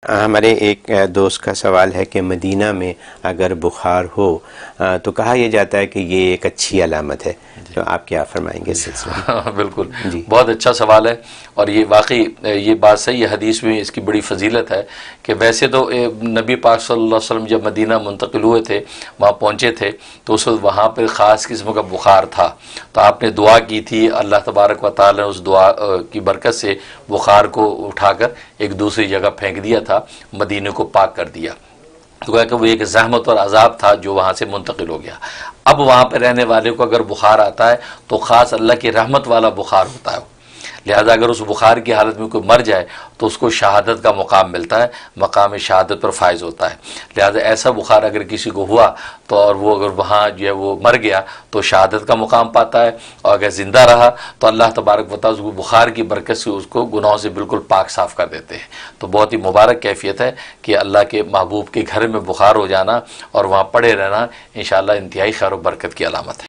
ہمارے ایک دوست کا سوال ہے کہ مدینہ میں اگر بخار ہو تو کہا یہ جاتا ہے کہ یہ ایک اچھی علامت ہے، تو آپ کیا فرمائیں گے اس سلسلے میں؟ بالکل جی بہت اچھا سوال ہے، اور یہ واقعی یہ بات صحیح ہے، حدیث میں اس کی بڑی فضیلت ہے کہ ویسے تو نبی پاک صلی اللہ علیہ وسلم جب مدینہ منتقل ہوئے تھے، وہاں پہنچے تھے، تو اس وقت وہاں پہ خاص قسم کا بخار تھا، تو آپ نے دعا کی تھی، اللہ تبارک و تعالی نے اس دعا کی برکت سے بخار کو اٹھا کر ایک دوسری جگہ پھینک دیا تھا، مدینہ کو پاک کر دیا، تو کہا کہ وہ ایک زحمت اور عذاب تھا جو وہاں سے منتقل ہو گیا۔ اب وہاں پہ رہنے والے کو اگر بخار آتا ہے تو خاص اللہ کی رحمت والا بخار ہوتا ہے، لہذا اگر اس بخار کی حالت میں کوئی مر جائے تو اس کو شہادت کا مقام ملتا ہے، مقام شہادت پر فائز ہوتا ہے، لہذا ایسا بخار اگر کسی کو ہوا تو اور وہ اگر وہاں جو ہے وہ مر گیا تو شہادت کا مقام پاتا ہے، اور اگر زندہ رہا تو اللہ تبارک و تعالی اس کو بخار کی برکت سے اس کو گناہوں سے بالکل پاک صاف کر دیتے ہیں۔ تو بہت ہی مبارک کیفیت ہے کہ اللہ کے محبوب کے گھر میں بخار ہو جانا اور وہاں پڑے رہنا انشاءاللہ انتہائی خیر و برکت کی علامت ہے۔